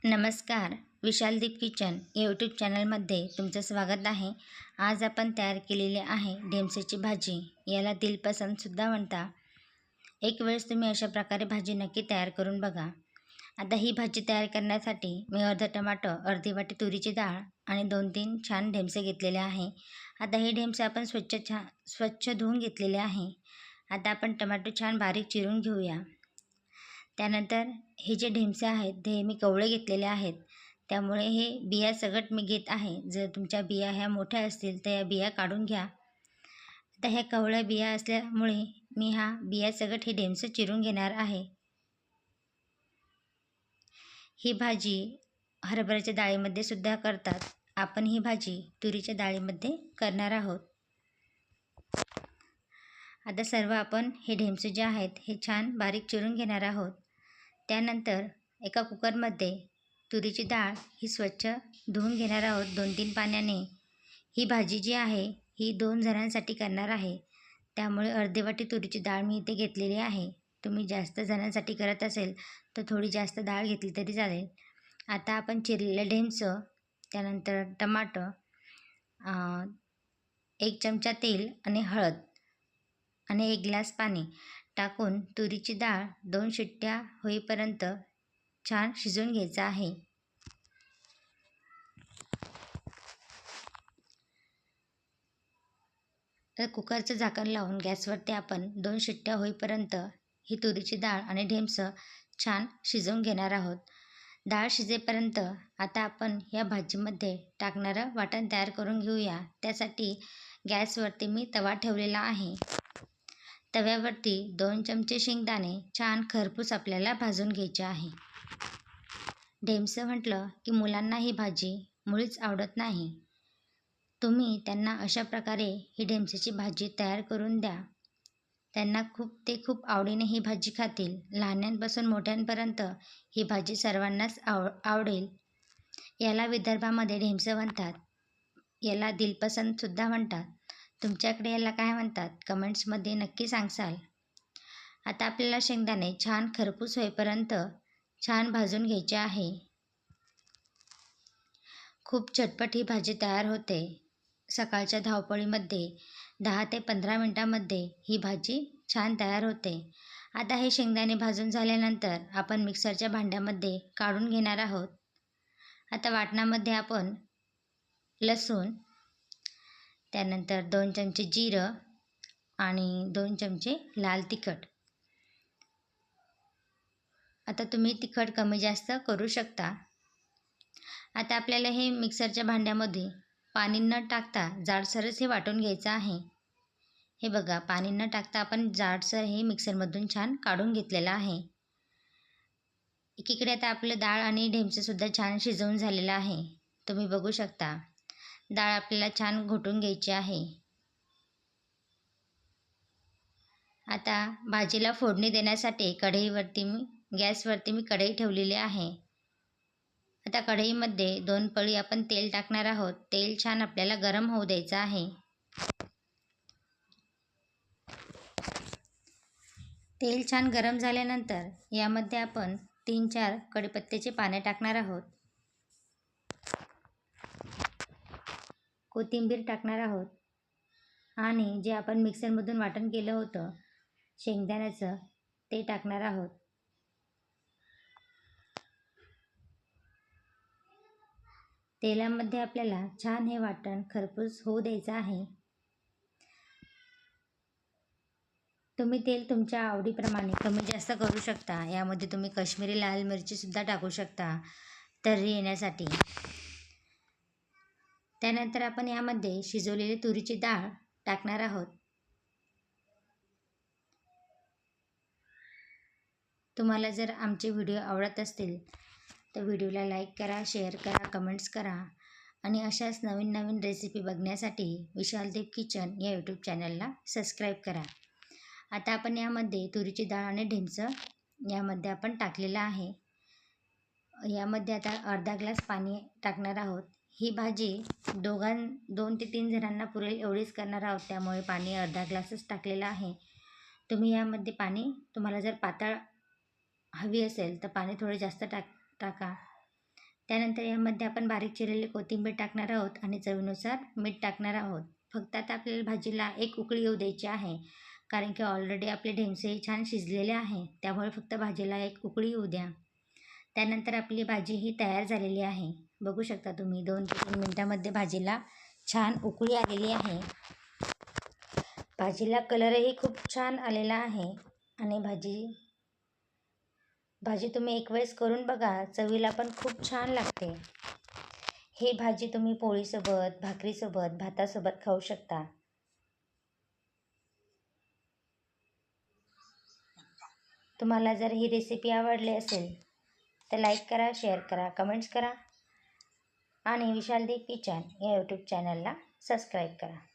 नमस्कार. विशालदीप किचन या यूट्यूब चॅनलमध्ये तुमचं स्वागत आहे. आज आपण तयार केलेली आहे ढेमसेची भाजी. याला दिलपसंदसुद्धा म्हणता. एक वेळेस तुम्ही अशा प्रकारे भाजी नक्की तयार करून बघा. आता ही भाजी तयार करण्यासाठी मी अर्धा टमाटर, अर्धी वाटी तुरीची डाळ आणि 2-3 छान ढेमसे घेतलेले आहे. आता हे ढेमसे आपण स्वच्छ धुवून घेतलेले आहे. आता आपण टमाटर छान बारीक चिरून घेऊया. त्यानंतर हे जे ढेमसे आहेत ते मी कवळे घेतलेले आहेत, त्यामुळे हे बिया सकट मी घेत आहे. जर तुमच्या बिया ह्या मोठ्या असतील तर या बिया काढून घ्या. आता ह्या कवळ्या बिया असल्यामुळे मी बिया सकट हे ढेमसे चिरून घेणार आहे. ही भाजी हरभऱ्याच्या डाळीमध्ये सुद्धा करतात. आपण ही भाजी तुरीच्या डाळीमध्ये करणार आहोत. आता सर्व आपण हे ढेमसे जे आहेत हे छान बारीक चिरून घेणार आहोत. त्यानंतर एका कुकरमध्ये तुरीची डाळ ही स्वच्छ धुवून घेणार आहोत 2-3 पाण्याने. ही भाजी जी आहे ही 2 जणांसाठी करणार आहे, त्यामुळे अर्धी वाटी तुरीची डाळ मी इथे घेतलेली आहे. तुम्ही जास्त जणांसाठी करत असेल तर थोडी जास्त डाळ घेतली तरी चालेल. आता आपण चिरलेलं ढेमसं, त्यानंतर टमाटर, 1 चमचा तेल आणि हळद आणि 1 ग्लास पाणी टाकून तुरीची डाळ 2 शिट्ट्या होईपर्यंत छान शिजवून घ्यायचं आहे. तर कुकरचं झाकण लावून गॅसवरती आपण 2 शिट्ट्या होईपर्यंत ही तुरीची डाळ आणि ढेमसं छान शिजवून घेणार आहोत. डाळ शिजेपर्यंत आता आपण या भाजीमध्ये टाकणारं वाटण तयार करून घेऊया. त्यासाठी गॅसवरती मी तवा ठेवलेला आहे. तव्यावरती 2 चमचे शेंगदाणे छान खरपूस आपल्याला भाजून घ्यायचे आहे. ढेमसं म्हटलं की मुलांना ही भाजी मुळीच आवडत नाही. तुम्ही त्यांना अशा प्रकारे ही ढेमसेची भाजी तयार करून द्या. त्यांना खूप आवडीने ही भाजी खातील. लहानांपासून मोठ्यांपर्यंत ही भाजी सर्वांनाच आवडेल. याला विदर्भामध्ये ढेमसं म्हणतात. याला दिलपसंदसुद्धा म्हणतात. तुमच्याकडे याला काय म्हणतात कमेंट्समध्ये नक्की सांगसाल. आता आपल्याला शेंगदाणे छान खरपूस होईपर्यंत छान भाजून घ्यायचे आहे. खूप झटपट ही भाजी तयार होते. सकाळच्या धावपळीमध्ये 10 ते 15 मिनटामध्ये ही भाजी छान तयार होते. आता हे शेंगदाणे भाजून झाल्यानंतर आपण मिक्सरच्या भांड्यामध्ये काढून घेणार आहोत. आता वाटणामध्ये आपण लसूण, त्यानंतर 2 चमचे जिरं आणि 2 चमचे लाल तिखट. आता तुम्ही तिखट कमी जास्त करू शकता. आता आपल्याला हे मिक्सरच्या भांड्यामध्ये पाणी न टाकता जाडसरच हे वाटून घ्यायचं आहे. हे बघा, पाणी न टाकता आपण जाडसर हे मिक्सरमधून छान काढून घेतलेलं आहे. एकीकडे आता आपलं डाळ आणि ढेमसेसुद्धा छान शिजवून झालेलं आहे. तुम्ही बघू शकता. डाळ आपल्याला छान घोटून घ्यायची आहे. आता भाजीला फोडणी देण्यासाठी गॅसवरती मी कढई ठेवलेली आहे. आता कढईमध्ये 2 पळी आपण तेल टाकणार आहोत. तेल छान आपल्याला गरम होऊ द्यायचं आहे. तेल छान गरम झाल्यानंतर यामध्ये आपण 3-4 कढीपत्त्याची पाने टाकणार आहोत. कोथिंबीर टाकणार आहोत आणि जे आपण मिक्सरमधून वाटण केलं होतं शेंगदाण्याचं ते टाकणार आहोत. तेलामध्ये आपल्याला छान हे वाटण खरपूस होऊ द्यायचं आहे. तुम्ही तेल तुमच्या आवडीप्रमाणे कमी जास्त करू शकता. यामध्ये तुम्ही काश्मीरी लाल मिरचीसुद्धा टाकू शकता तर्री येण्यासाठी. त्यानंतर आपण यामध्ये शिजवलेली तुरीची डाळ टाकणार आहोत. तुम्हाला जर आमचे व्हिडिओ आवडत असतील तर व्हिडिओला लाईक करा, शेअर करा, कमेंट्स करा आणि अशाच नवीन रेसिपी बघण्यासाठी विशालदीप किचन या यूट्यूब चॅनलला सबस्क्राईब करा. आता आपण यामध्ये तुरीची डाळ आणि ढेमसं यामध्ये आपण टाकलेलं आहे. यामध्ये आता अर्धा ग्लास पाणी टाकणार आहोत. ही भाजी 2 ते 3 जणांना पुरेल एवढीच करणार आहोत, त्यामुळे पाणी अर्धा ग्लासच टाकलेलं आहे. तुम्ही यामध्ये पाणी तुम्हाला जर पातळ हवी असेल तर पाणी थोडे जास्त टाका. त्यानंतर यामध्ये आपण बारीक चिरलेली कोथिंबीर टाकणार आहोत आणि चवीनुसार मीठ टाकणार आहोत. फक्त आता आपल्याला भाजीला एक उकळी येऊ द्यायची आहे, कारण की ऑलरेडी आपले ढेमसे छान शिजलेले आहे. त्यामुळे फक्त भाजीला एक उकळी येऊ द्या. त्यानंतर आपली भाजी ही तयार झालेली आहे. बघू शकता तुम्ही 2 ते 3 मिनिटामध्ये भाजीला छान उकळी आलेली आहे. भाजीला कलरही खूप छान आलेला आहे आणि भाजी तुम्ही एक वेळेस करून बघा, चवीला पण खूप छान लागते. ही भाजी तुम्ही पोळीसोबत, भाकरीसोबत, भातासोबत खाऊ शकता. तुम्हाला जर ही रेसिपी आवडली असेल तर लाईक करा, शेअर करा, कमेंट्स करा आणि विशाल दीप किचन या यूट्यूब चॅनलला सबस्क्राईब करा.